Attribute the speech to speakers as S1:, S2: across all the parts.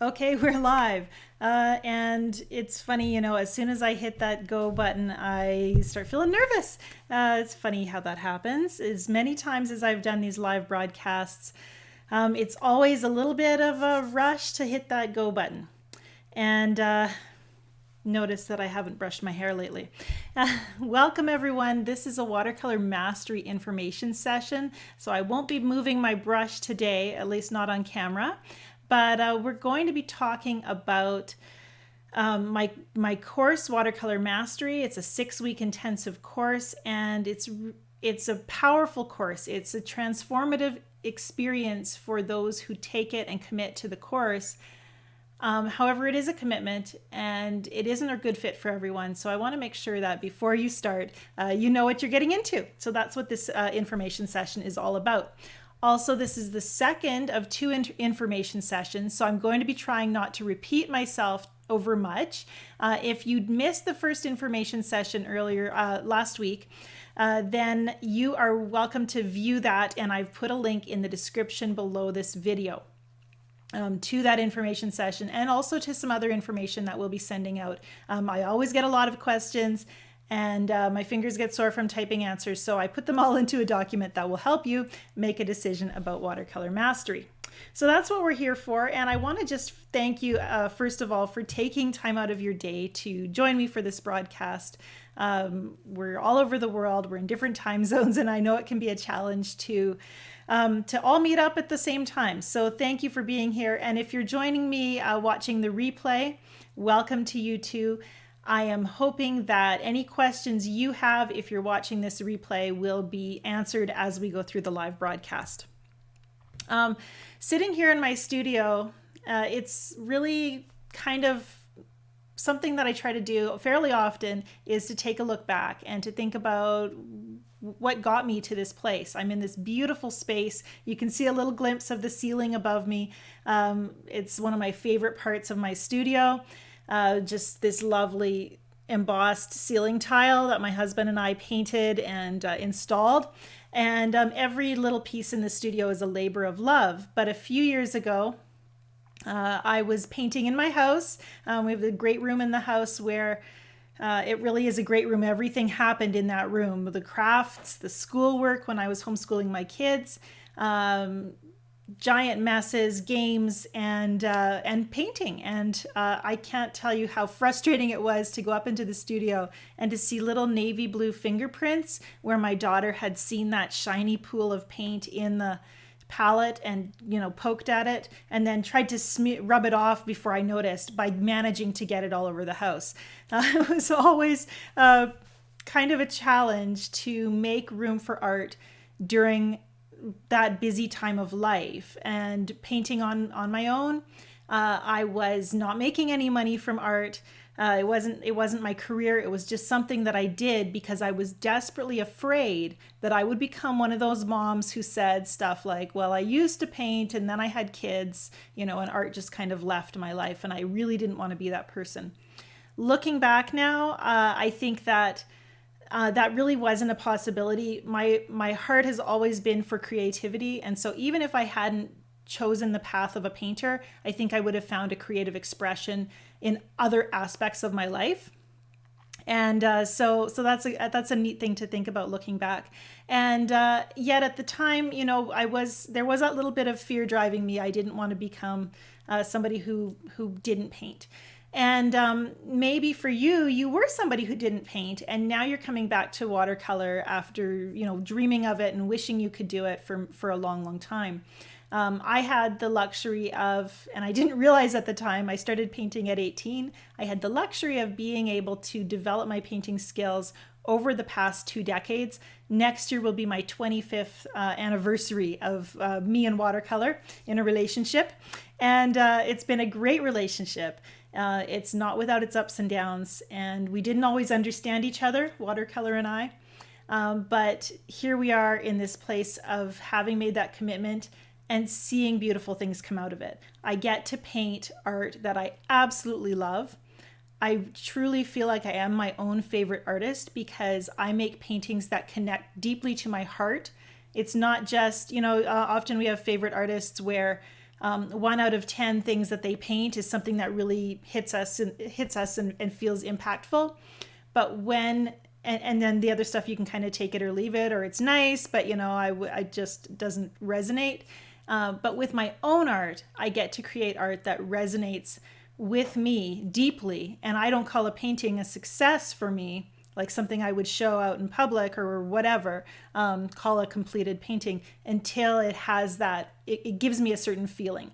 S1: Okay, we're live. And it's funny, as soon as I hit that go button, I start feeling nervous. It's funny how that happens. As many times as I've done these live broadcasts, it's always a little bit of a rush to hit that go button. And notice that I haven't brushed my hair lately. Welcome, everyone. This is a watercolor mastery information session. So I won't be moving my brush today, at least not on camera. But we're going to be talking about my course, Watercolor Mastery. It's a 6-week intensive course, and it's a powerful course. It's a transformative experience for those who take it and commit to the course. However, it is a commitment, and it isn't a good fit for everyone. So I want to make sure that before you start, you know what you're getting into. So that's what this information session is all about. Also, this is the second of 2 information sessions, so I'm going to be trying not to repeat myself over much. If you'd missed the first information session earlier last week, then you are welcome to view that, and I've put a link in the description below this video to that information session, and also to some other information that we'll be sending out. I always get a lot of questions, and my fingers get sore from typing answers, so I put them all into a document that will help you make a decision about watercolor mastery. So that's what we're here for, and I want to just thank you, first of all, for taking time out of your day to join me for this broadcast. We're all over the world, we're in different time zones, and I know it can be a challenge to all meet up at the same time. So thank you for being here, and if you're joining me watching the replay, welcome to you too. I am hoping that any questions you have, if you're watching this replay, will be answered as we go through the live broadcast. Sitting here in my studio, it's really kind of something that I try to do fairly often, is to take a look back and to think about what got me to this place. I'm in this beautiful space. You can see a little glimpse of the ceiling above me. It's one of my favorite parts of my studio. Just this lovely embossed ceiling tile that my husband and I painted and installed. And every little piece in the studio is a labor of love. But a few years ago, I was painting in my house. We have a great room in the house where it really is a great room. Everything happened in that room. The crafts, the schoolwork when I was homeschooling my kids, giant messes, games, and painting. And I can't tell you how frustrating it was to go up into the studio and to see little navy blue fingerprints where my daughter had seen that shiny pool of paint in the palette and poked at it and then tried to rub it off before I noticed, by managing to get it all over the house. It was always kind of a challenge to make room for art during that busy time of life. And painting on my own, I was not making any money from art. It wasn't my career. It was just something that I did because I was desperately afraid that I would become one of those moms who said stuff like, well, I used to paint and then I had kids, and art just kind of left my life, and I really didn't want to be that person. Looking back now, I think that that really wasn't a possibility. My heart has always been for creativity, and so even if I hadn't chosen the path of a painter, I think I would have found a creative expression in other aspects of my life. And so that's a neat thing to think about looking back. And yet at the time, there was that little bit of fear driving me. I didn't want to become somebody who didn't paint. And maybe for you were somebody who didn't paint, and now you're coming back to watercolor after, dreaming of it and wishing you could do it for a long, long time. I had the luxury of, and I didn't realize at the time, I started painting at 18. I had the luxury of being able to develop my painting skills over the past 2 decades. Next year will be my 25th anniversary of me and watercolor in a relationship. And it's been a great relationship. It's not without its ups and downs. And we didn't always understand each other, watercolor and I. But here we are in this place of having made that commitment and seeing beautiful things come out of it. I get to paint art that I absolutely love. I truly feel like I am my own favorite artist because I make paintings that connect deeply to my heart. It's not just, often we have favorite artists where 1 out of 10 things that they paint is something that really hits us and feels impactful. But and then the other stuff, you can kind of take it or leave it, or it's nice, but I just doesn't resonate. But with my own art, I get to create art that resonates with me deeply. And I don't call a painting a success for me, like something I would show out in public or whatever, call a completed painting, until it has it gives me a certain feeling,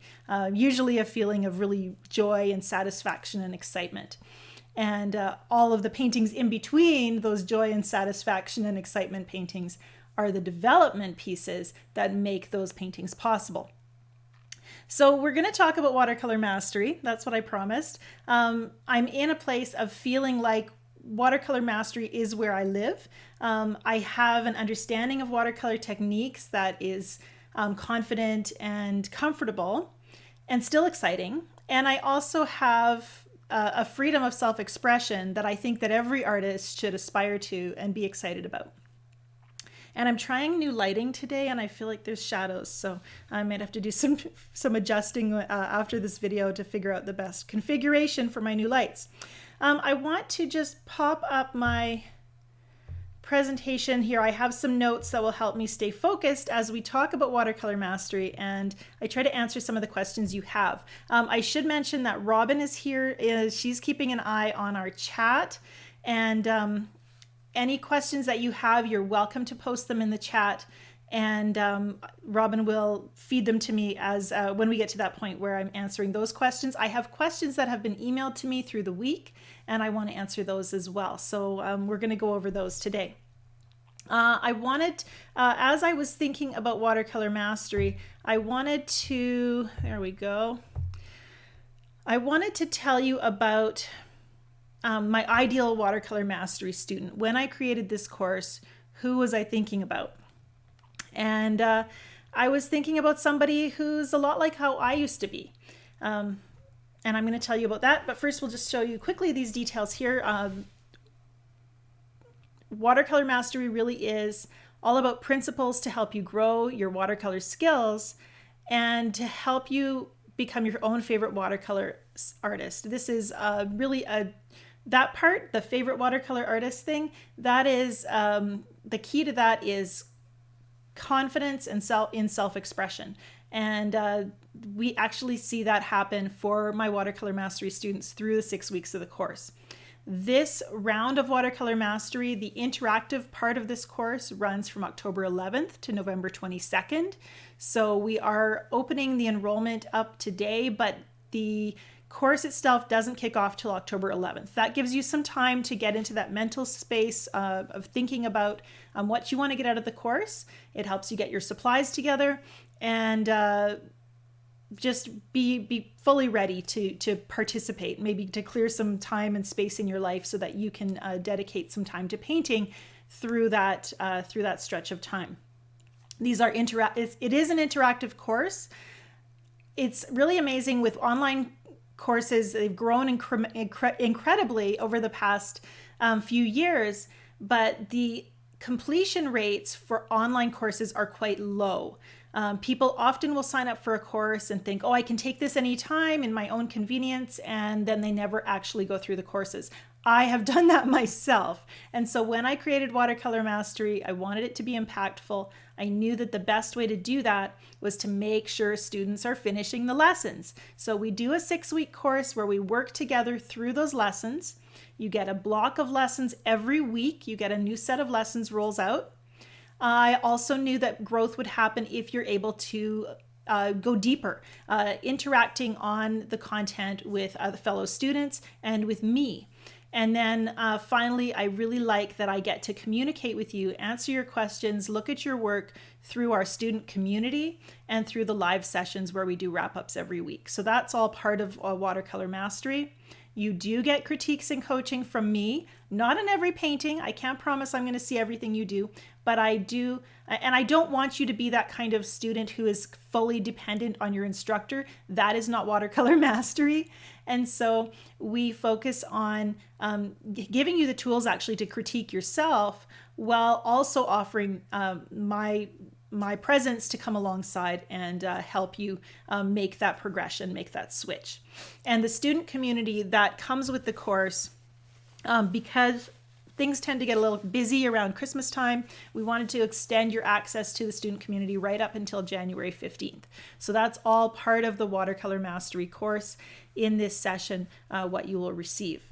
S1: usually a feeling of really joy and satisfaction and excitement. And all of the paintings in between those joy and satisfaction and excitement paintings are the development pieces that make those paintings possible. So we're going to talk about watercolor mastery. That's what I promised. I'm in a place of feeling like watercolor mastery is where I live. I have an understanding of watercolor techniques that is confident and comfortable and still exciting. And I also have a freedom of self-expression that I think that every artist should aspire to and be excited about. And I'm trying new lighting today, and I feel like there's shadows, so I might have to do some adjusting after this video to figure out the best configuration for my new lights. I want to just pop up my presentation here. I have some notes that will help me stay focused as we talk about watercolor mastery, and I try to answer some of the questions you have. I should mention that Robin is here. She's keeping an eye on our chat, and any questions that you have, you're welcome to post them in the chat, and Robin will feed them to me as when we get to that point where I'm answering those questions. I have questions that have been emailed to me through the week, and I want to answer those as well. So we're going to go over those today. I wanted, as I was thinking about watercolor mastery, I wanted to tell you about my ideal watercolor mastery student. When I created this course, who was I thinking about? And I was thinking about somebody who's a lot like how I used to be. And I'm going to tell you about that. But first, we'll just show you quickly these details here. Watercolor mastery really is all about principles to help you grow your watercolor skills and to help you become your own favorite watercolor artist. This is really that part, the favorite watercolor artist thing, that is the key to that is confidence and self-expression. And we actually see that happen for my watercolor mastery students through the 6 weeks of the course. This round of watercolor mastery, the interactive part of this course, runs from October 11th to November 22nd. So we are opening the enrollment up today, but the course itself doesn't kick off till October 11th. That gives you some time to get into that mental space of thinking about what you want to get out of the course. It helps you get your supplies together and just be fully ready to participate, maybe to clear some time and space in your life so that you can dedicate some time to painting through that stretch of time. These are it is an interactive course. It's really amazing with online courses. They've grown incredibly over the past few years, but the completion rates for online courses are quite low. People often will sign up for a course and think, oh, I can take this anytime in my own convenience, and then they never actually go through the courses. I have done that myself. And so when I created Watercolor Mastery, I wanted it to be impactful. I knew that the best way to do that was to make sure students are finishing the lessons. So we do a 6-week course where we work together through those lessons. You get a block of lessons every week. You get a new set of lessons rolls out. I also knew that growth would happen if you're able to go deeper, interacting on the content with other fellow students and with me. And then finally, I really like that I get to communicate with you, answer your questions, look at your work through our student community and through the live sessions where we do wrap-ups every week. So that's all part of Watercolor Mastery. You do get critiques and coaching from me, not in every painting. I can't promise I'm going to see everything you do, but I do. And I don't want you to be that kind of student who is fully dependent on your instructor. That is not Watercolor Mastery. And so we focus on giving you the tools actually to critique yourself while also offering my my presence to come alongside and help you make that progression, make that switch. And the student community that comes with the course, because things tend to get a little busy around Christmas time, we wanted to extend your access to the student community right up until January 15th. So that's all part of the Watercolor Mastery course in this session, what you will receive.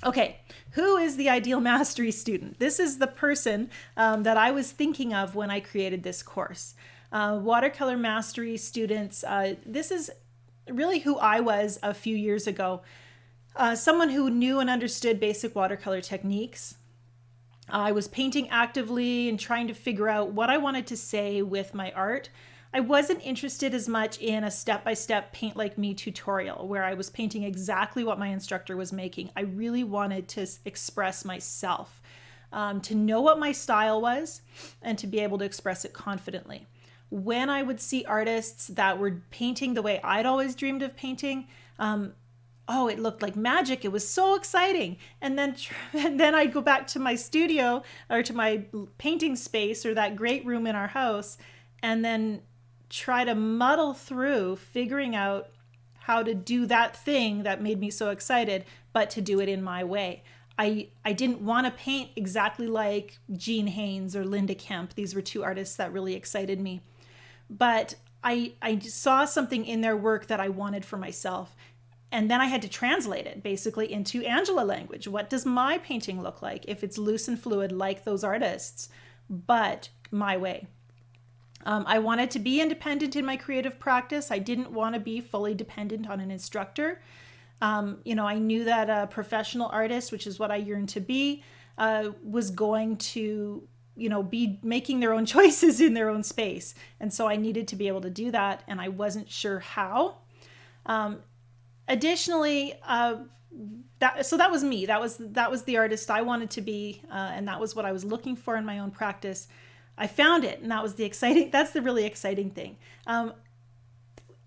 S1: Okay, who is the ideal mastery student? This is the person that I was thinking of when I created this course. Watercolor Mastery students, this is really who I was a few years ago. Someone who knew and understood basic watercolor techniques. I was painting actively and trying to figure out what I wanted to say with my art. I wasn't interested as much in a step-by-step paint like me tutorial where I was painting exactly what my instructor was making. I really wanted to express myself, to know what my style was and to be able to express it confidently. When I would see artists that were painting the way I'd always dreamed of painting, it looked like magic. It was so exciting. And then I'd go back to my studio or to my painting space or that great room in our house and then try to muddle through figuring out how to do that thing that made me so excited, but to do it in my way. I didn't want to paint exactly like Jean Haynes or Linda Kemp. These were two artists that really excited me. But I saw something in their work that I wanted for myself. And then I had to translate it basically into Angela language. What does my painting look like if it's loose and fluid like those artists, but my way? I wanted to be independent in my creative practice. I didn't want to be fully dependent on an instructor. I knew that a professional artist, which is what I yearned to be, was going to, be making their own choices in their own space. And so I needed to be able to do that, and I wasn't sure how. Additionally, that was me. That was the artist I wanted to be, and that was what I was looking for in my own practice. I found it, and that's the really exciting thing.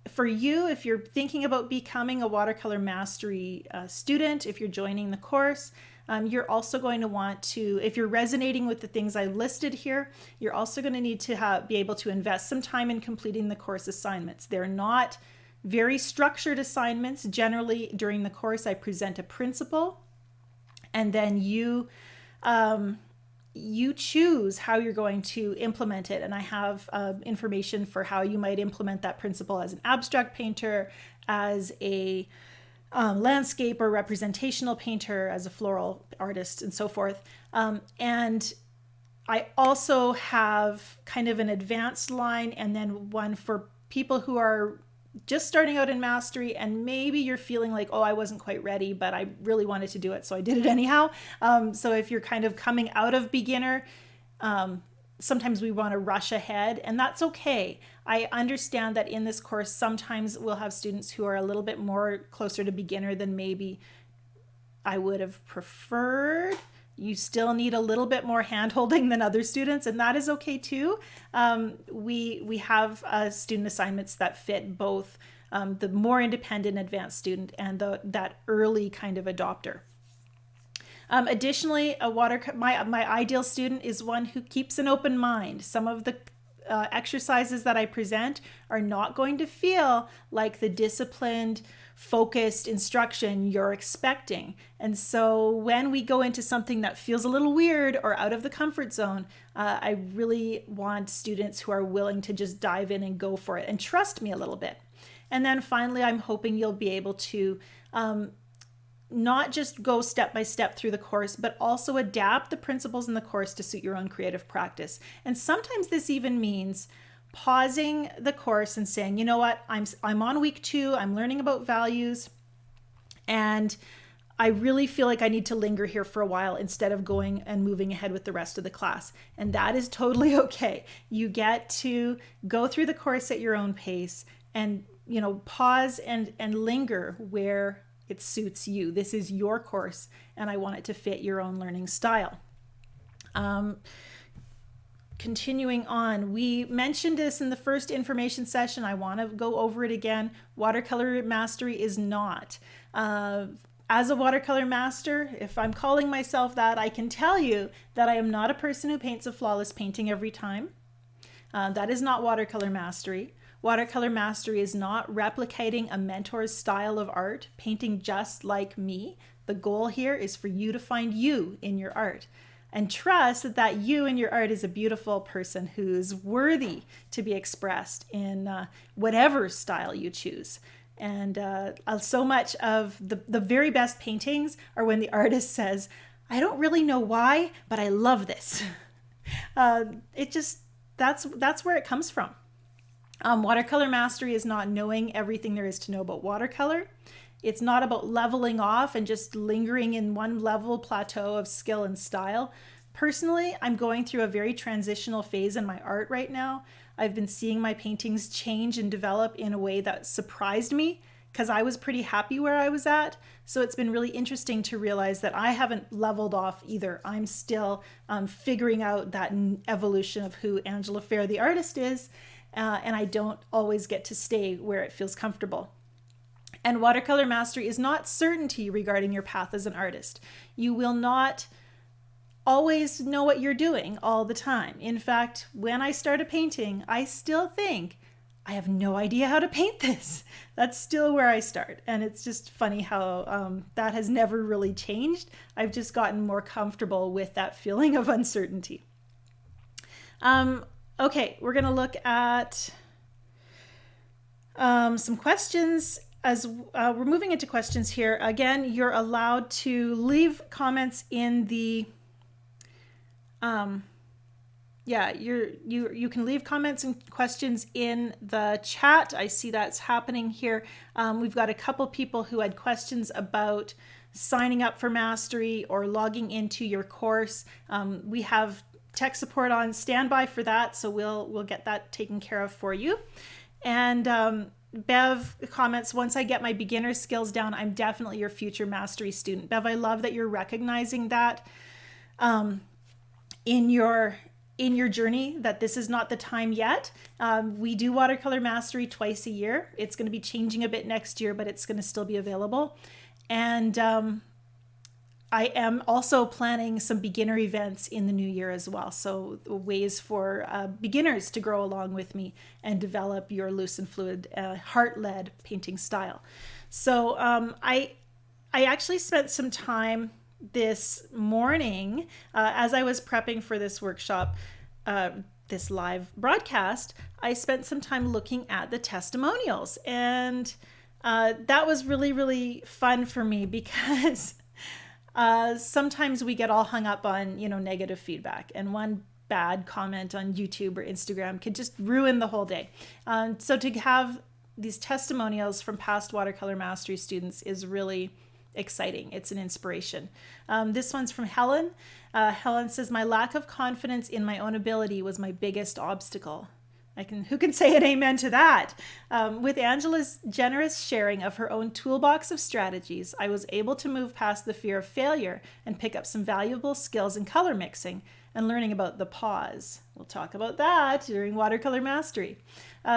S1: For you, if you're thinking about becoming a watercolor mastery student, if you're joining the course, you're also going to want to, if you're resonating with the things I listed here, you're also going to need to be able to invest some time in completing the course assignments. They're not very structured assignments. Generally, during the course, I present a principle, and then you choose how you're going to implement it. And I have information for how you might implement that principle as an abstract painter, as a landscape or representational painter, as a floral artist, and so forth. And I also have kind of an advanced line and then one for people who are just starting out in mastery, and maybe you're feeling like, I wasn't quite ready, but I really wanted to do it, so I did it anyhow. So if you're kind of coming out of beginner, sometimes we want to rush ahead, and that's okay. I understand that in this course, sometimes we'll have students who are a little bit more closer to beginner than maybe I would have preferred. You still need a little bit more hand-holding than other students, and that is okay too. We have student assignments that fit both the more independent advanced student and that early kind of adopter. Additionally, my ideal student is one who keeps an open mind. Some of the exercises that I present are not going to feel like the disciplined, focused instruction you're expecting. And so when we go into something that feels a little weird or out of the comfort zone, I really want students who are willing to just dive in and go for it and trust me a little bit. And then finally, I'm hoping you'll be able to not just go step by step through the course, but also adapt the principles in the course to suit your own creative practice. And sometimes this even means pausing the course and saying, you know what, I'm on week 2, I'm learning about values, and I really feel like I need to linger here for a while instead of going and moving ahead with the rest of the class. And that is totally okay. You get to go through the course at your own pace and, pause and linger where it suits you. This is your course, and I want it to fit your own learning style. Continuing on, we mentioned this in the first information session. I want to go over it again. Watercolor mastery is not. As a watercolor master, if I'm calling myself that, I can tell you that I am not a person who paints a flawless painting every time. That is not watercolor mastery. Watercolor mastery is not replicating a mentor's style of art, painting just like me. The goal here is for you to find you in your art and trust that that you in your art is a beautiful person who's worthy to be expressed in whatever style you choose. And so much of the very best paintings are when the artist says, I don't really know why, but I love this. That's where it comes from. Watercolor mastery is not knowing everything there is to know about watercolor. It's not about leveling off and just lingering in one level plateau of skill and style. Personally, I'm going through a very transitional phase in my art right now. I've been seeing my paintings change and develop in a way that surprised me because I was pretty happy where I was at. So it's been really interesting to realize that I haven't leveled off either. I'm still figuring out that evolution of who Angela Fair, the artist, is. And I don't always get to stay where it feels comfortable. And watercolor mastery is not certainty regarding your path as an artist. You will not always know what you're doing all the time. In fact, when I start a painting, I still think, I have no idea how to paint this. That's still where I start. And it's just funny how that has never really changed. I've just gotten more comfortable with that feeling of uncertainty. Okay, we're going to look at some questions. As we're moving into questions here, again, you're allowed to leave comments in the, you can leave comments and questions in the chat. I see that's happening here. We've got a couple people who had questions about signing up for Mastery or logging into your course. We have tech support on standby for that, so we'll get that taken care of for you. And Bev comments, once I get my beginner skills down, I'm definitely your future mastery student. Bev, I love that you're recognizing that in your journey, that this is not the time yet. We do watercolor mastery twice a year. It's going to be changing a bit next year, but it's going to still be available. And I am also planning some beginner events in the new year as well. So ways for beginners to grow along with me and develop your loose and fluid, heart-led painting style. So I actually spent some time this morning as I was prepping for this workshop, this live broadcast. I spent some time looking at the testimonials, and that was really, really fun for me because sometimes we get all hung up on, negative feedback, and one bad comment on YouTube or Instagram could just ruin the whole day. So to have these testimonials from past watercolor mastery students is really exciting. It's an inspiration. This one's from Helen. Helen says, my lack of confidence in my own ability was my biggest obstacle. Who can say an amen to that? With Angela's generous sharing of her own toolbox of strategies, I was able to move past the fear of failure and pick up some valuable skills in color mixing and learning about the pause. We'll talk about that during Watercolor Mastery.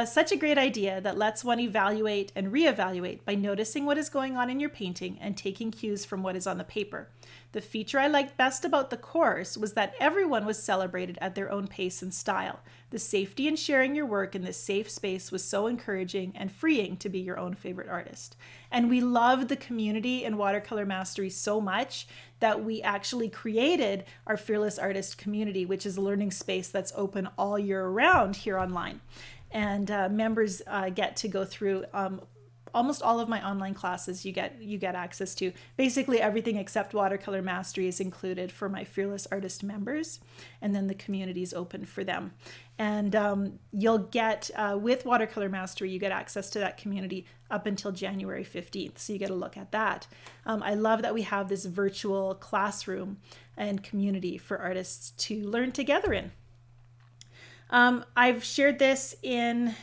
S1: Such a great idea that lets one evaluate and reevaluate by noticing what is going on in your painting and taking cues from what is on the paper. The feature I liked best about the course was that everyone was celebrated at their own pace and style. The safety in sharing your work in this safe space was so encouraging and freeing to be your own favorite artist. And we loved the community in Watercolor Mastery so much that we actually created our Fearless Artist community, which is a learning space that's open all year round here online. And members get to go through almost all of my online classes. You get access to basically everything except Watercolor Mastery is included for my Fearless Artist members, and then the community is open for them. And you'll get with Watercolor Mastery, you get access to that community up until January 15th, so you get a look at that. I love that we have this virtual classroom and community for artists to learn together in. I've shared this in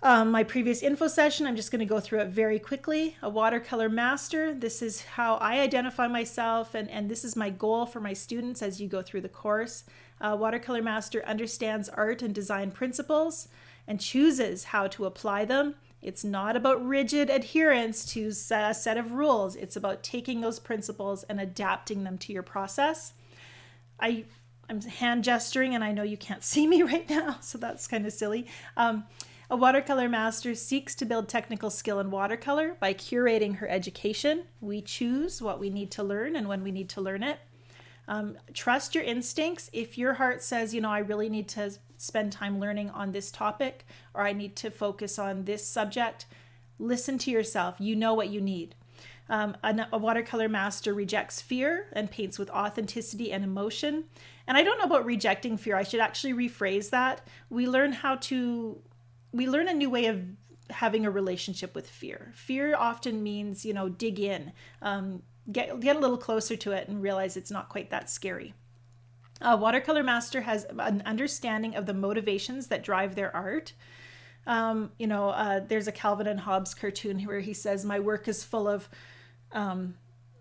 S1: my previous info session. I'm just going to go through it very quickly. A watercolor master. This is how I identify myself, and this is my goal for my students as you go through the course. Watercolor master understands art and design principles and chooses how to apply them. It's not about rigid adherence to a set of rules. It's about taking those principles and adapting them to your process. I'm hand gesturing and I know you can't see me right now, so that's kind of silly. A watercolor master seeks to build technical skill in watercolor by curating her education. We choose what we need to learn and when we need to learn it. Trust your instincts. If your heart says, I really need to spend time learning on this topic, or I need to focus on this subject, listen to yourself. You know what you need. A watercolor master rejects fear and paints with authenticity and emotion. And I don't know about rejecting fear. I should actually rephrase that. We learn a new way of having a relationship with fear. Fear often means, dig in, get a little closer to it and realize it's not quite that scary. A watercolor master has an understanding of the motivations that drive their art. There's a Calvin and Hobbes cartoon where he says, my work is full of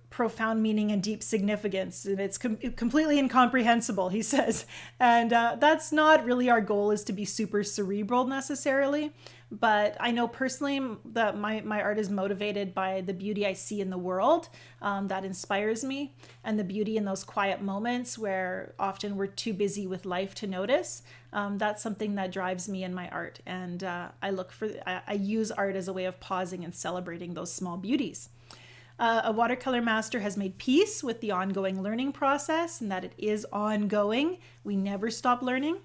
S1: profound meaning and deep significance, and it's completely incomprehensible, he says. And that's not really our goal, is to be super cerebral necessarily. But I know personally that my art is motivated by the beauty I see in the world. That inspires me, and the beauty in those quiet moments where often we're too busy with life to notice. That's something that drives me in my art. And I use art as a way of pausing and celebrating those small beauties. A watercolor master has made peace with the ongoing learning process and that it is ongoing. We never stop learning.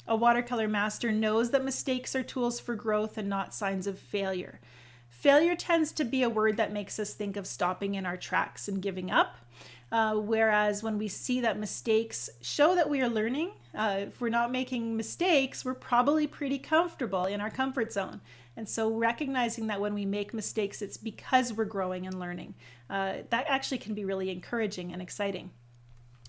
S1: A watercolor master knows that mistakes are tools for growth and not signs of failure. Failure tends to be a word that makes us think of stopping in our tracks and giving up. Whereas when we see that mistakes show that we are learning, if we're not making mistakes, we're probably pretty comfortable in our comfort zone. And so recognizing that when we make mistakes, it's because we're growing and learning. That actually can be really encouraging and exciting.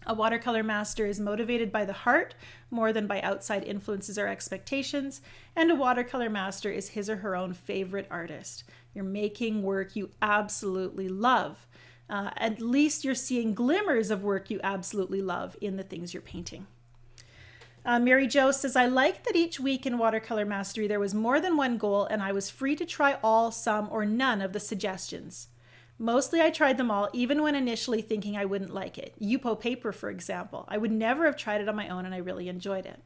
S1: A watercolor master is motivated by the heart more than by outside influences or expectations. And a watercolor master is his or her own favorite artist. You're making work you absolutely love. At least you're seeing glimmers of work you absolutely love in the things you're painting. Mary Jo says, I like that each week in Watercolor Mastery there was more than one goal and I was free to try all, some, or none of the suggestions. Mostly I tried them all, even when initially thinking I wouldn't like it. Yupo paper, for example. I would never have tried it on my own and I really enjoyed it.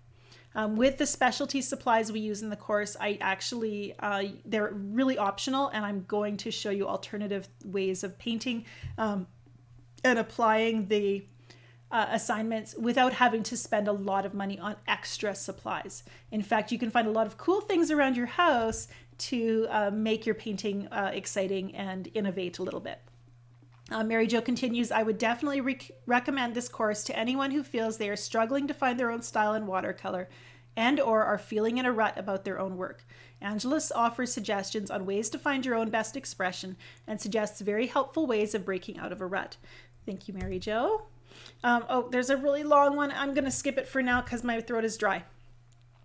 S1: With the specialty supplies we use in the course, they're really optional, and I'm going to show you alternative ways of painting and applying the assignments without having to spend a lot of money on extra supplies. In fact, you can find a lot of cool things around your house to make your painting exciting and innovate a little bit. Mary Jo continues, I would definitely recommend this course to anyone who feels they are struggling to find their own style in watercolor and or are feeling in a rut about their own work. Angela offers suggestions on ways to find your own best expression and suggests very helpful ways of breaking out of a rut. Thank you, Mary Jo. There's a really long one. I'm going to skip it for now because my throat is dry.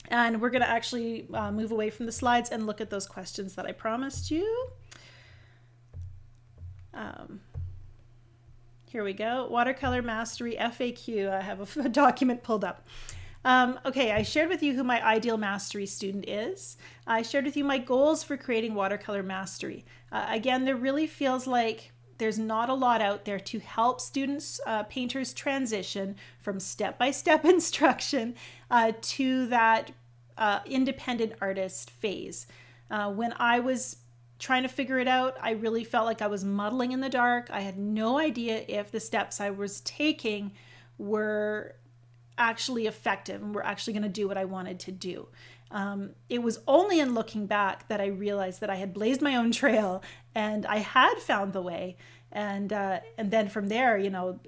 S1: And we're going to actually move away from the slides and look at those questions that I promised you. Here we go. Watercolor Mastery FAQ. I have a document pulled up. Okay, I shared with you who my ideal mastery student is. I shared with you my goals for creating watercolor mastery. Again, there really feels like there's not a lot out there to help students, painters transition from step-by-step instruction to that independent artist phase. When I was trying to figure it out, I really felt like I was muddling in the dark. I had no idea if the steps I was taking were actually effective and were actually going to do what I wanted to do. It was only in looking back that I realized that I had blazed my own trail and I had found the way. And then from there,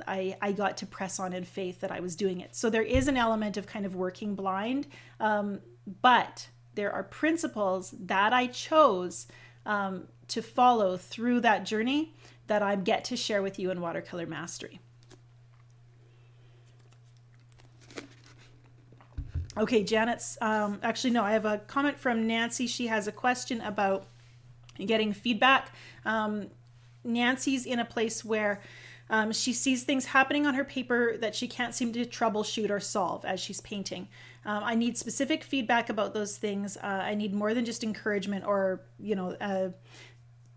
S1: I got to press on in faith that I was doing it. So there is an element of kind of working blind, but there are principles that I chose to follow through that journey that I get to share with you in Watercolor Mastery. Okay, Janet's, actually, no, I have a comment from Nancy. She has a question about getting feedback. Nancy's in a place where she sees things happening on her paper that she can't seem to troubleshoot or solve as she's painting. I need specific feedback about those things. I need more than just encouragement or,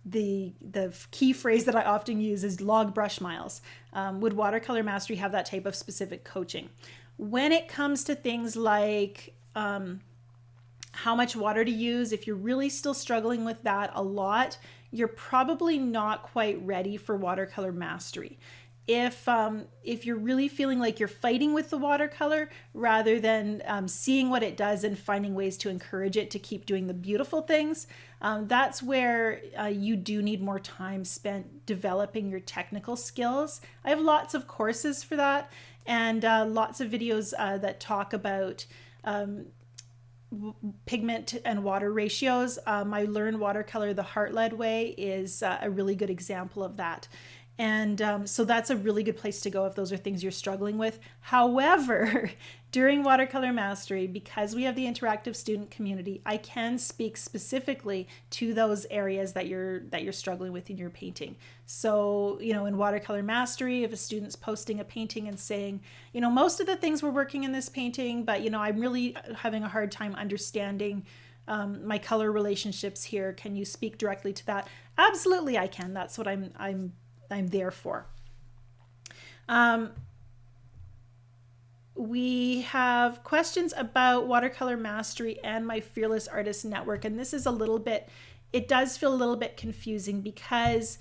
S1: the key phrase that I often use is log brush miles. Would Watercolor Mastery have that type of specific coaching? When it comes to things like how much water to use, if you're really still struggling with that a lot, you're probably not quite ready for watercolor mastery. If you're really feeling like you're fighting with the watercolor rather than seeing what it does and finding ways to encourage it to keep doing the beautiful things, that's where you do need more time spent developing your technical skills. I have lots of courses for that, and lots of videos that talk about pigment and water ratios. My Learn Watercolor the Heart-Led Way is a really good example of that. And so that's a really good place to go if those are things you're struggling with. However, during Watercolor Mastery, because we have the interactive student community, I can speak specifically to those areas that you're struggling with in your painting. So, in Watercolor Mastery, if a student's posting a painting and saying, most of the things we're working in this painting, but I'm really having a hard time understanding my color relationships here. Can you speak directly to that? Absolutely, I can. That's what I'm there for. We have questions about Watercolor Mastery and my Fearless Artist Network, and this is it does feel a little bit confusing because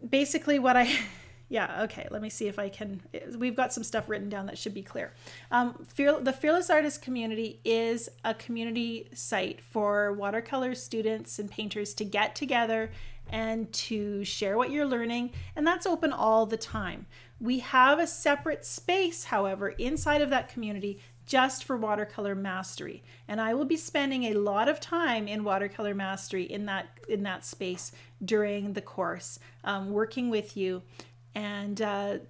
S1: basically let me see if I can, we've got some stuff written down that should be clear. The Fearless Artist Community is a community site for watercolor students and painters to get together and to share what you're learning, and that's open all the time. We have a separate space, however, inside of that community just for Watercolor Mastery, and I will be spending a lot of time in Watercolor Mastery in that space during the course, working with you and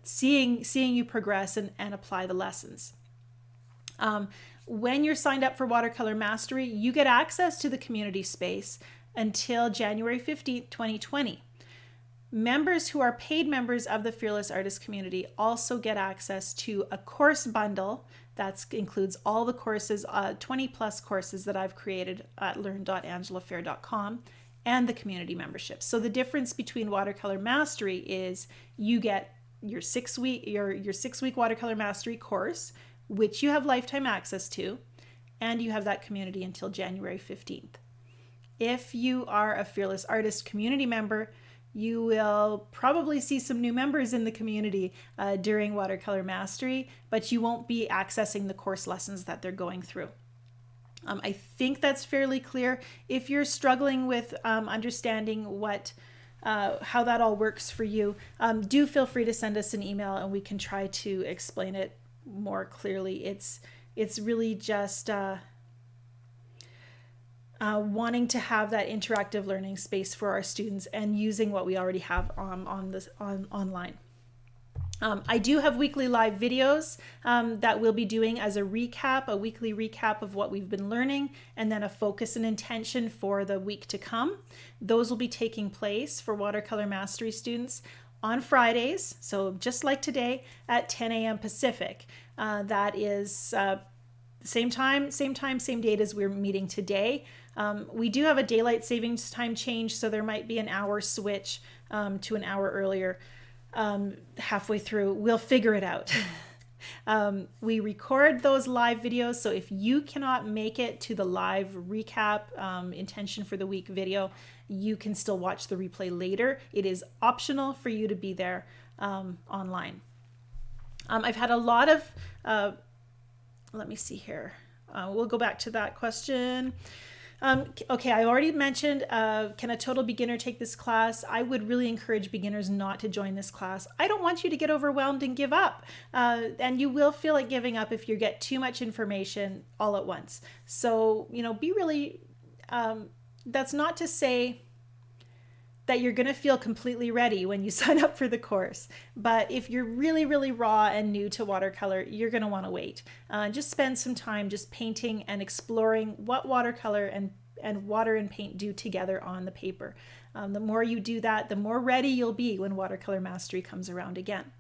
S1: seeing you progress and apply the lessons. When you're signed up for Watercolor Mastery, you get access to the community space until January 15th, 2020. Members who are paid members of the Fearless Artist Community also get access to a course bundle that includes all the courses, 20 plus courses that I've created at learn.angelafair.com, and the community membership. So the difference between Watercolor Mastery is you get your 6-week Watercolor Mastery course, which you have lifetime access to, and you have that community until January 15th. If you are a Fearless Artist community member, you will probably see some new members in the community during Watercolor Mastery, but you won't be accessing the course lessons that they're going through. I think that's fairly clear. If you're struggling with understanding how that all works for you, do feel free to send us an email and we can try to explain it more clearly. It's really just wanting to have that interactive learning space for our students and using what we already have online. I do have weekly live videos that we'll be doing as a weekly recap of what we've been learning, and then a focus and intention for the week to come. Those will be taking place for Watercolor Mastery students on Fridays, so just like today at 10 a.m. Pacific. That is same date as we're meeting today. We do have a daylight savings time change, so there might be an hour switch to an hour earlier halfway through. We'll figure it out. We record those live videos, so if you cannot make it to the live recap intention for the week video, you can still watch the replay later. It is optional for you to be there online. I've had a lot of let me see here. We'll go back to that question. Okay, I already mentioned, can a total beginner take this class? I would really encourage beginners not to join this class. I don't want you to get overwhelmed and give up. And you will feel like giving up if you get too much information all at once. So, be really, that's not to say that you're going to feel completely ready when you sign up for the course. But if you're really, really raw and new to watercolor, you're going to want to wait. Just spend some time just painting and exploring what watercolor and water and paint do together on the paper. The more you do that, the more ready you'll be when Watercolor Mastery comes around again.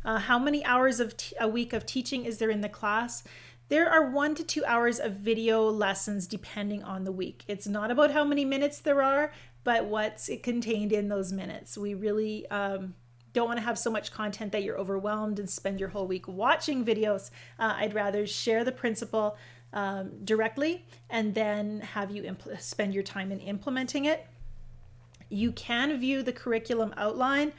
S1: How many hours a week of teaching is there in the class? There are 1 to 2 hours of video lessons depending on the week. It's not about how many minutes there are, but what's contained in those minutes. We really don't want to have so much content that you're overwhelmed and spend your whole week watching videos. I'd rather share the principle directly and then have you spend your time in implementing it. You can view the curriculum outline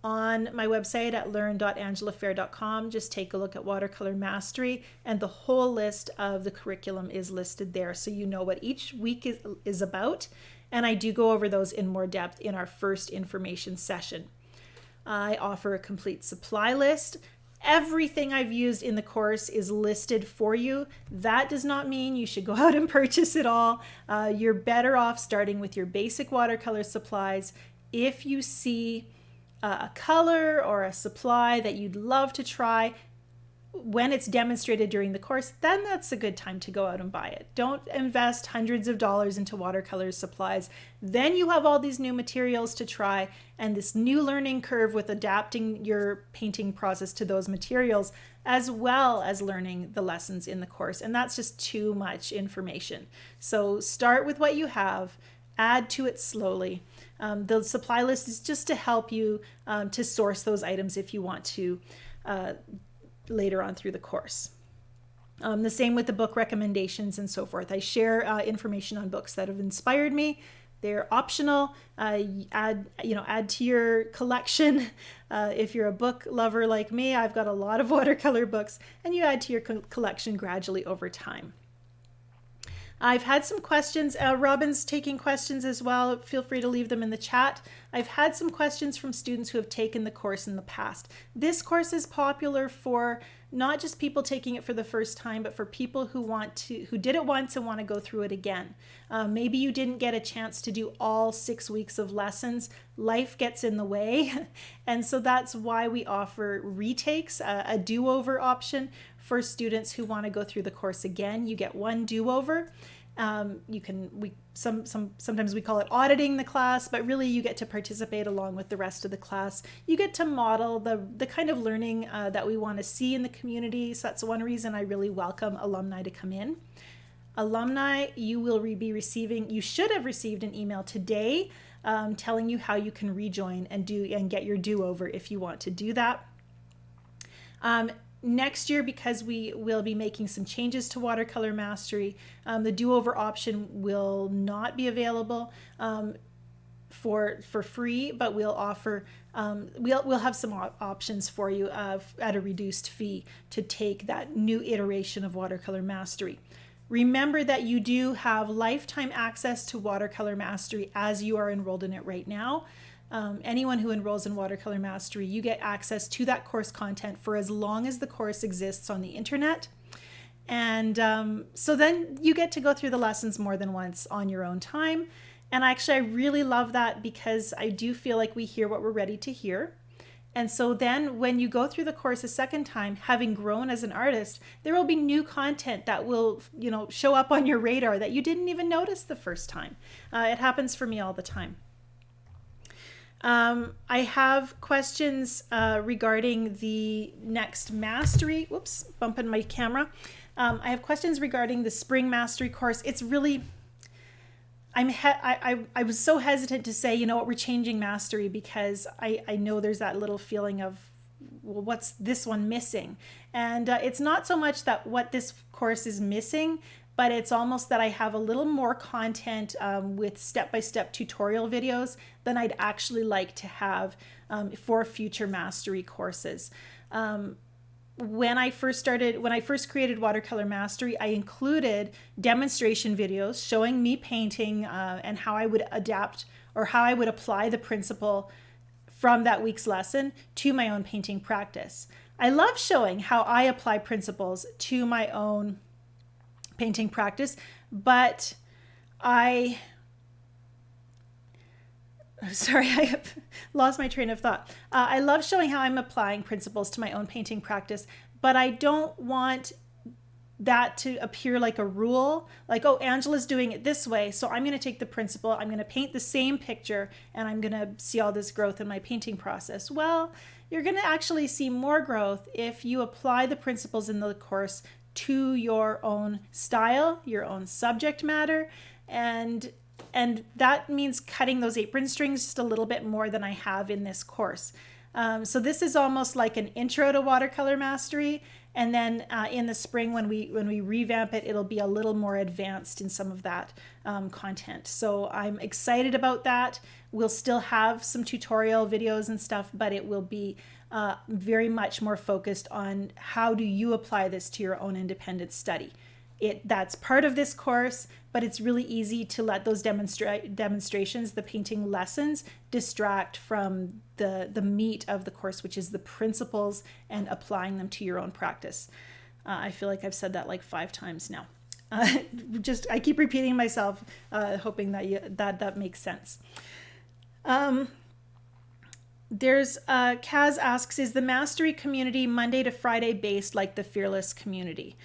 S1: on my website at learn.angelafair.com. Just take a look at watercolor mastery, and the whole list of the curriculum is listed there, so you know what each week is about. And I do go over those in more depth in our first information session. I offer a complete supply list. Everything I've used in the course is listed for you. That does not mean you should go out and purchase it all. You're better off starting with your basic watercolor supplies. If you see a color or a supply that you'd love to try, when it's demonstrated during the course, then that's a good time to go out and buy it. Don't invest hundreds of dollars into watercolor supplies. Then you have all these new materials to try and this new learning curve with adapting your painting process to those materials, as well as learning the lessons in the course. And that's just too much information. So start with what you have, add to it slowly. The supply list is just to help you to source those items if you want to later on through the course. The same with the book recommendations and so forth. I share information on books that have inspired me. They're optional. Add to your collection. If you're a book lover like me, I've got a lot of watercolor books, and you add to your collection gradually over time. I've had some questions. Robin's taking questions as well. Feel free to leave them in the chat. I've had some questions from students who have taken the course in the past. This course is popular for not just people taking it for the first time, but for people who did it once and want to go through it again. Maybe you didn't get a chance to do all 6 weeks of lessons. Life gets in the way. And so that's why we offer retakes, a do-over option for students who want to go through the course again. You get one do-over. Sometimes we call it auditing the class, but really you get to participate along with the rest of the class. You get to model the kind of learning that we want to see in the community. So that's one reason I really welcome alumni to come in. Alumni, you should have received an email today telling you how you can rejoin and get your do-over if you want to do that. Next year, because we will be making some changes to watercolor mastery, the do-over option will not be available for free, but we'll offer we'll have some options for you at a reduced fee to take that new iteration of watercolor mastery. Remember that you do have lifetime access to watercolor mastery as you are enrolled in it right now. Anyone who enrolls in Watercolor Mastery, you get access to that course content for as long as the course exists on the internet. And so then you get to go through the lessons more than once on your own time. And actually, I really love that because I do feel like we hear what we're ready to hear. And so then when you go through the course a second time, having grown as an artist, there will be new content that will, show up on your radar that you didn't even notice the first time. It happens for me all the time. I have questions regarding the next mastery. Whoops, bumping my camera. I have questions regarding the spring mastery course. It's really, I was so hesitant to say, we're changing mastery because I know there's that little feeling of, well, what's this one missing? And it's not so much that what this course is missing, but it's almost that I have a little more content with step-by-step tutorial videos than I'd actually like to have for future mastery courses. When I first created Watercolor Mastery, I included demonstration videos showing me painting and how I would adapt or how I would apply the principle from that week's lesson to my own painting practice. I love showing how I apply principles to my own painting practice, but I lost my train of thought. I love showing how I'm applying principles to my own painting practice, but I don't want that to appear like a rule, like, oh, Angela's doing it this way, so I'm going to take the principle, I'm going to paint the same picture, and I'm going to see all this growth in my painting process. Well, you're going to actually see more growth if you apply the principles in the course to your own style, your own subject matter, and that means cutting those apron strings just a little bit more than I have in this course. So this is almost like an intro to watercolor mastery. And then in the spring, when we revamp it, it'll be a little more advanced in some of that content. So I'm excited about that. We'll still have some tutorial videos and stuff, but it will be very much more focused on how do you apply this to your own independent study. That's part of this course, but it's really easy to let those demonstrations, the painting lessons, distract from the meat of the course, which is the principles and applying them to your own practice. I feel like I've said that like 5 times now. I keep repeating myself, hoping that makes sense. There's Kaz asks, is the Mastery community Monday to Friday based like the Fearless community?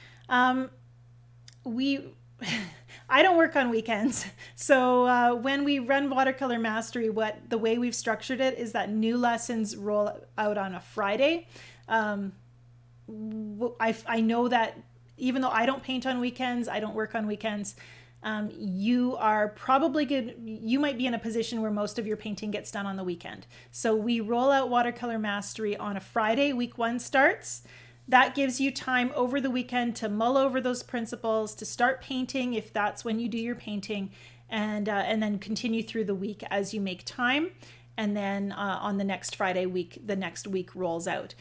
S1: I don't work on weekends. So when we run Watercolor Mastery, the way we've structured it is that new lessons roll out on a Friday. I know that even though I don't paint on weekends, I don't work on weekends, you are probably good. You might be in a position where most of your painting gets done on the weekend. So we roll out Watercolor Mastery on a Friday, week 1 starts. That gives you time over the weekend to mull over those principles, to start painting if that's when you do your painting, and then continue through the week as you make time. And then on the next Friday week, the next week rolls out.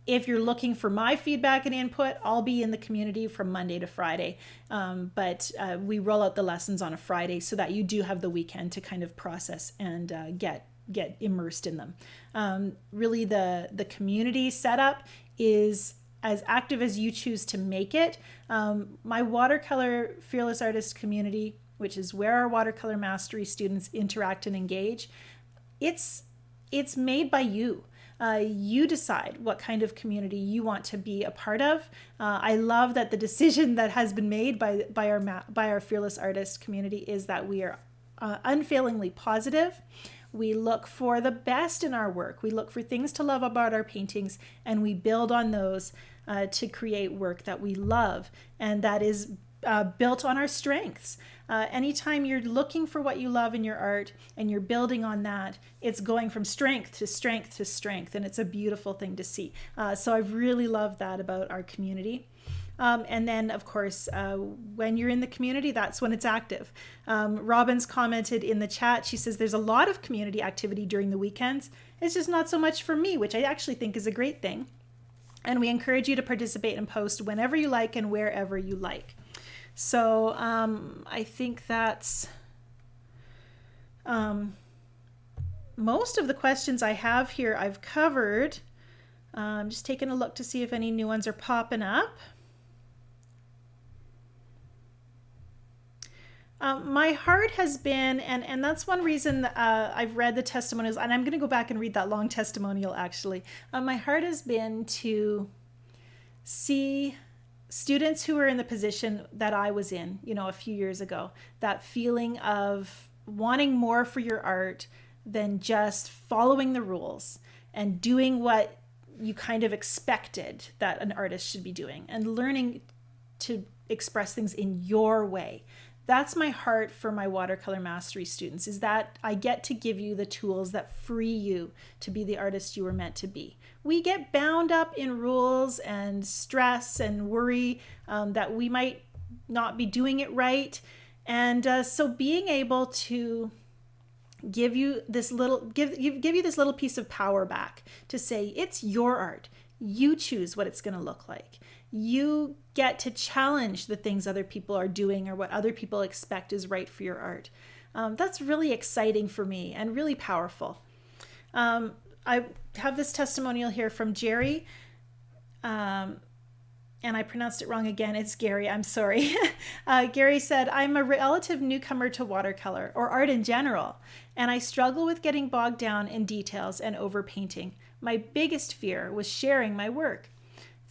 S1: If you're looking for my feedback and input, I'll be in the community from Monday to Friday. But we roll out the lessons on a Friday so that you do have the weekend to kind of process and get immersed in them. Really, the community setup is as active as you choose to make it. My Watercolor Fearless Artist community, which is where our Watercolor Mastery students interact and engage, it's made by you. You decide what kind of community you want to be a part of. I love that the decision that has been made by our Fearless Artist community is that we are unfailingly positive. We look for the best in our work. We look for things to love about our paintings, and we build on those to create work that we love and that is built on our strengths. Anytime you're looking for what you love in your art and you're building on that, it's going from strength to strength to strength, and it's a beautiful thing to see. So I've really loved that about our community. And then, of course, when you're in the community, that's when it's active. Robin's commented in the chat. She says, there's a lot of community activity during the weekends. It's just not so much for me, which I actually think is a great thing. And we encourage you to participate and post whenever you like and wherever you like. So I think that's most of the questions I have here I've covered. I'm just taking a look to see if any new ones are popping up. My heart has been, and that's one reason I've read the testimonials, and I'm going to go back and read that long testimonial actually. My heart has been to see students who are in the position that I was in, a few years ago, that feeling of wanting more for your art than just following the rules and doing what you kind of expected that an artist should be doing, and learning to express things in your way. That's my heart for my Watercolor Mastery students, is that I get to give you the tools that free you to be the artist you were meant to be. We get bound up in rules and stress and worry that we might not be doing it right. And so being able to give you this little piece of power back to say, it's your art. You choose what it's going to look like. You get to challenge the things other people are doing or what other people expect is right for your art. That's really exciting for me and really powerful. I have this testimonial here from Jerry, and I pronounced it wrong again. It's Gary, I'm sorry. Gary said, I'm a relative newcomer to watercolor or art in general, and I struggle with getting bogged down in details and overpainting. My biggest fear was sharing my work.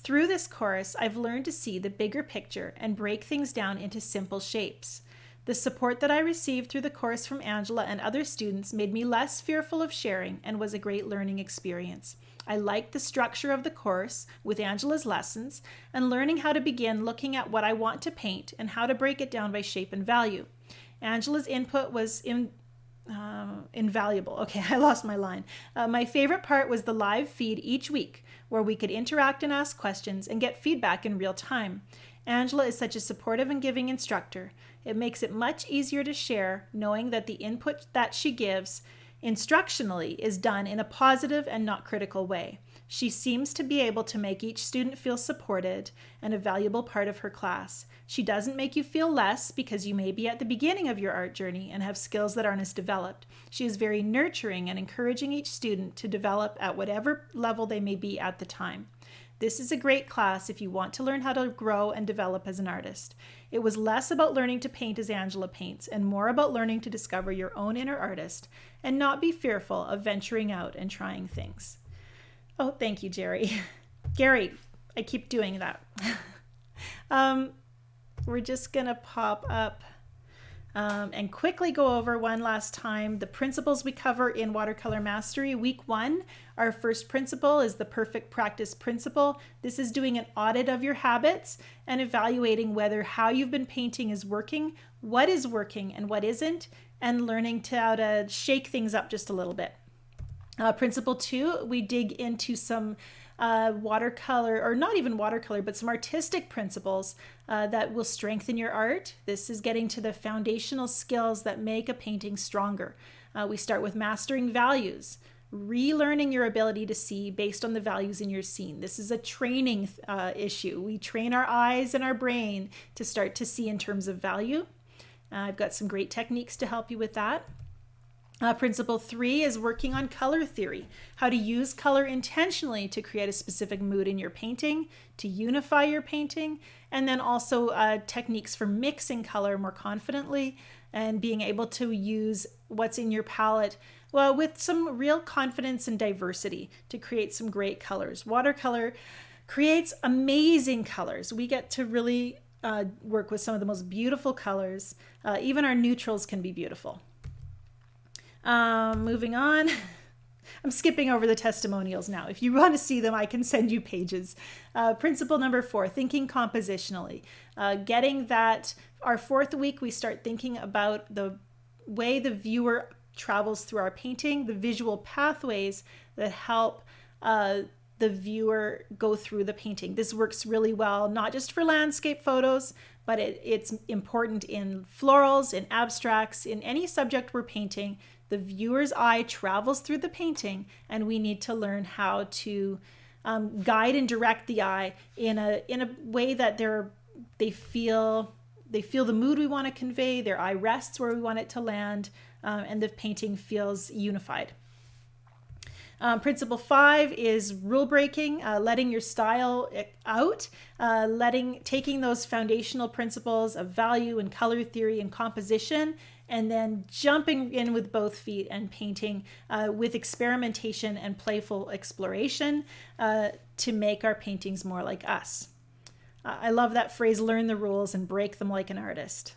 S1: Through this course, I've learned to see the bigger picture and break things down into simple shapes. The support that I received through the course from Angela and other students made me less fearful of sharing and was a great learning experience. I liked the structure of the course with Angela's lessons and learning how to begin looking at what I want to paint and how to break it down by shape and value. Angela's input was invaluable. Okay, I lost my line. My favorite part was the live feed each week where we could interact and ask questions and get feedback in real time. Angela is such a supportive and giving instructor. It makes it much easier to share knowing that the input that she gives instructionally is done in a positive and not critical way. She seems to be able to make each student feel supported and a valuable part of her class. She doesn't make you feel less because you may be at the beginning of your art journey and have skills that aren't as developed. She is very nurturing and encouraging each student to develop at whatever level they may be at the time. This is a great class if you want to learn how to grow and develop as an artist. It was less about learning to paint as Angela paints and more about learning to discover your own inner artist and not be fearful of venturing out and trying things. Oh, thank you, Jerry. Gary, I keep doing that. We're just going to pop up and quickly go over one last time the principles we cover in Watercolor Mastery. Week 1, our first principle is the perfect practice principle. This is doing an audit of your habits and evaluating whether how you've been painting is working, what is working and what isn't, and learning how to shake things up just a little bit. Principle 2, we dig into some watercolor, or not even watercolor, but some artistic principles that will strengthen your art. This is getting to the foundational skills that make a painting stronger. We start with mastering values, relearning your ability to see based on the values in your scene. This is a training issue. We train our eyes and our brain to start to see in terms of value. I've got some great techniques to help you with that. Principle 3 is working on color theory, how to use color intentionally to create a specific mood in your painting, to unify your painting, and then also techniques for mixing color more confidently and being able to use what's in your palette with some real confidence and diversity to create some great colors. Watercolor creates amazing colors. We get to really work with some of the most beautiful colors. Even our neutrals can be beautiful. Moving on. I'm skipping over the testimonials now. If you want to see them, I can send you pages. Principle number 4, thinking compositionally. Getting that our 4th week, we start thinking about the way the viewer travels through our painting, the visual pathways that help the viewer go through the painting. This works really well, not just for landscape photos, but it's important in florals, in abstracts, in any subject we're painting. The viewer's eye travels through the painting, and we need to learn how to guide and direct the eye in a way that they feel the mood we want to convey. Their eye rests where we want it to land, and the painting feels unified. Principle 5 is rule breaking, letting your style out, taking those foundational principles of value and color theory and composition, and then jumping in with both feet and painting with experimentation and playful exploration to make our paintings more like us. I love that phrase, learn the rules and break them like an artist.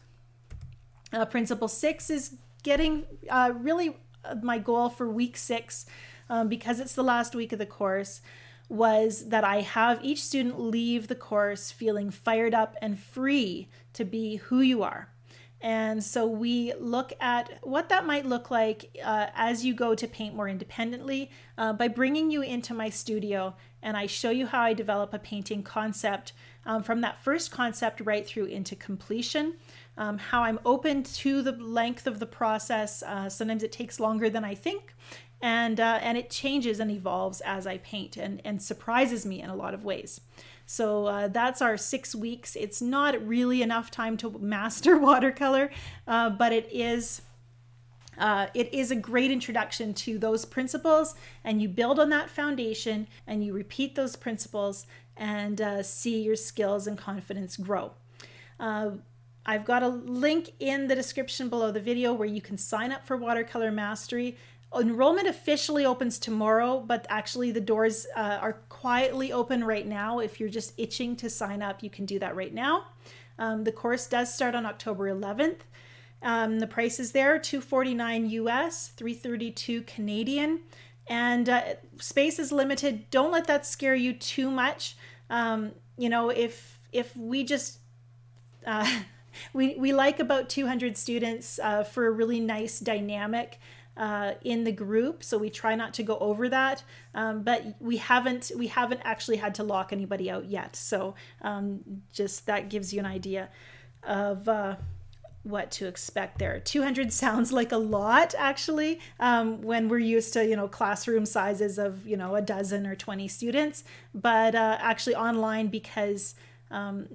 S1: Principle 6 is getting really my goal for week 6, because it's the last week of the course, was that I have each student leave the course feeling fired up and free to be who you are. And so we look at what that might look like as you go to paint more independently by bringing you into my studio, and I show you how I develop a painting concept from that first concept right through into completion, how I'm open to the length of the process. Sometimes it takes longer than I think, and it changes and evolves as I paint and surprises me in a lot of ways. So that's our 6 weeks. It's not really enough time to master watercolor, but it is a great introduction to those principles, and you build on that foundation and you repeat those principles and see your skills and confidence grow. I've got a link in the description below the video where you can sign up for Watercolor Mastery. Enrollment officially opens tomorrow, but actually the doors are quietly open right now. If you're just itching to sign up, you can do that right now. The course does start on October 11th. The price is there, $249 US, $332 Canadian, and space is limited. Don't let that scare you too much. If we just we like about 200 students for a really nice dynamic in the group, so we try not to go over that. But we haven't actually had to lock anybody out yet. So just that gives you an idea of what to expect there. 200 sounds like a lot, actually, when we're used to, classroom sizes of, a dozen or 20 students. But actually online, because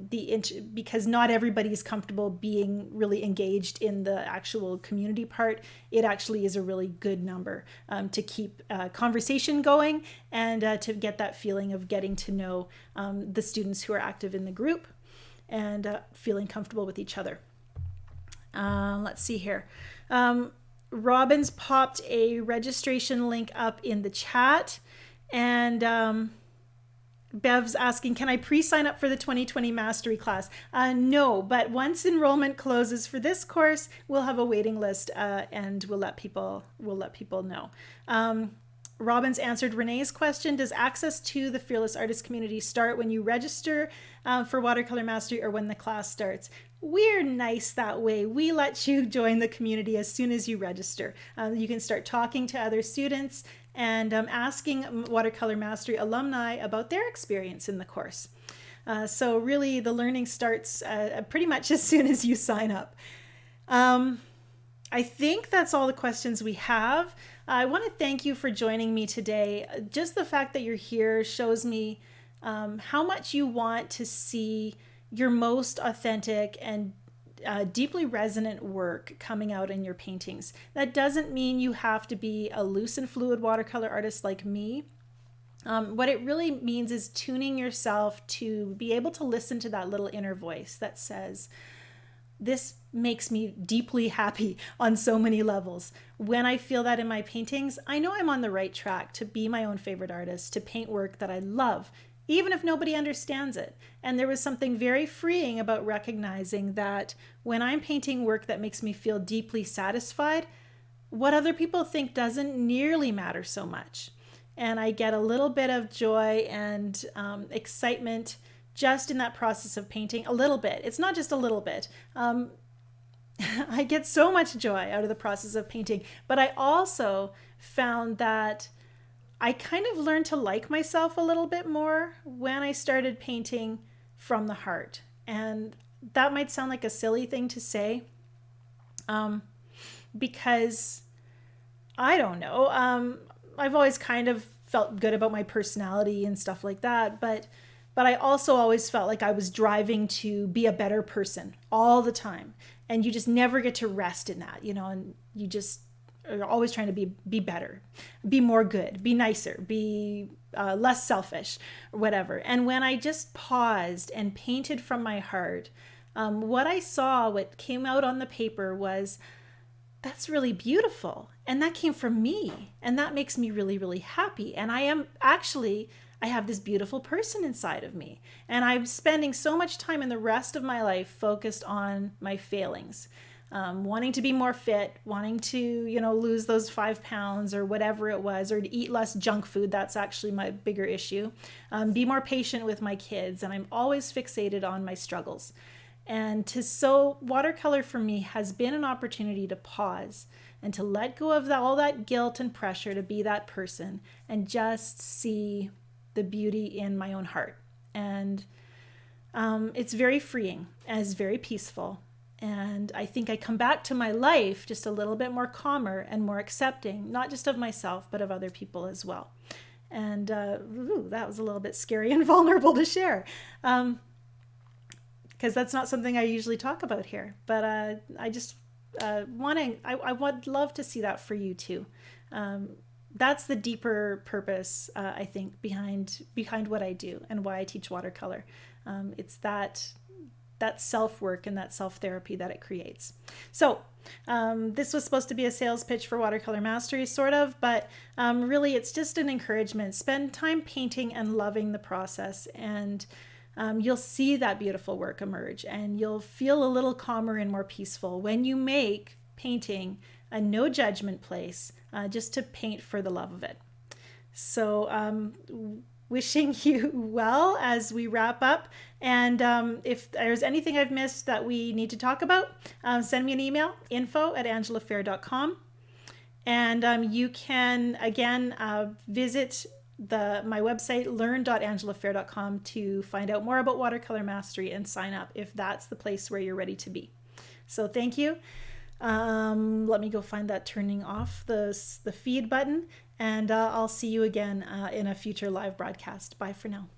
S1: because not everybody's comfortable being really engaged in the actual community part, it actually is a really good number to keep conversation going and to get that feeling of getting to know the students who are active in the group and feeling comfortable with each other. Let's see here. Robin's popped a registration link up in the chat, and Bev's asking, can I pre-sign up for the 2020 mastery class? No, but once enrollment closes for this course, we'll have a waiting list and we'll let people know. Robin's answered Renee's question. Does access to the Fearless Artist community start when you register for Watercolor Mastery or when the class starts? We're nice that way. We let you join the community as soon as you register. You can start talking to other students and asking Watercolor Mastery alumni about their experience in the course. So really the learning starts pretty much as soon as you sign up. I think that's all the questions we have. I want to thank you for joining me today. Just the fact that you're here shows me how much you want to see your most authentic and deeply resonant work coming out in your paintings. That doesn't mean you have to be a loose and fluid watercolor artist like me. What it really means is tuning yourself to be able to listen to that little inner voice that says, this makes me deeply happy on so many levels. When I feel that in my paintings, I know I'm on the right track to be my own favorite artist, to paint work that I love, even if nobody understands it. And there was something very freeing about recognizing that when I'm painting work that makes me feel deeply satisfied, what other people think doesn't nearly matter so much. And I get a little bit of joy and excitement just in that process of painting. A little bit. It's not just a little bit. I get so much joy out of the process of painting. But I also found that I kind of learned to like myself a little bit more when I started painting from the heart. And that might sound like a silly thing to say, because I don't know. I've always kind of felt good about my personality and stuff like that, but I also always felt like I was driving to be a better person all the time. And you just never get to rest in that, and you just are always trying to be better, be more good, be nicer, be less selfish, or whatever. And when I just paused and painted from my heart, what I saw, what came out on the paper was, that's really beautiful. And that came from me. And that makes me really, really happy. And I have this beautiful person inside of me. And I'm spending so much time in the rest of my life focused on my failings. Wanting to be more fit, wanting to, lose those 5 pounds or whatever it was, or to eat less junk food. That's actually my bigger issue. Be more patient with my kids. And I'm always fixated on my struggles. And so watercolor for me has been an opportunity to pause and to let go of all that guilt and pressure to be that person and just see the beauty in my own heart. And it's very freeing and it's very peaceful. And I think I come back to my life just a little bit more calmer and more accepting, not just of myself, but of other people as well. And that was a little bit scary and vulnerable to share, because that's not something I usually talk about here. But I just I would love to see that for you too. That's the deeper purpose, I think, behind what I do and why I teach watercolor. It's that self-work and that self-therapy that it creates. So this was supposed to be a sales pitch for Watercolor Mastery, sort of, but really it's just an encouragement. Spend time painting and loving the process, and you'll see that beautiful work emerge, and you'll feel a little calmer and more peaceful when you make painting a no judgment place, just to paint for the love of it. So wishing you well as we wrap up. And if there's anything I've missed that we need to talk about, send me an email, info@angelafair.com. And you can, again, visit my website, learn.angelafair.com, to find out more about watercolor mastery and sign up if that's the place where you're ready to be. So thank you. Let me go find that turning off the feed button, and I'll see you again in a future live broadcast. Bye for now.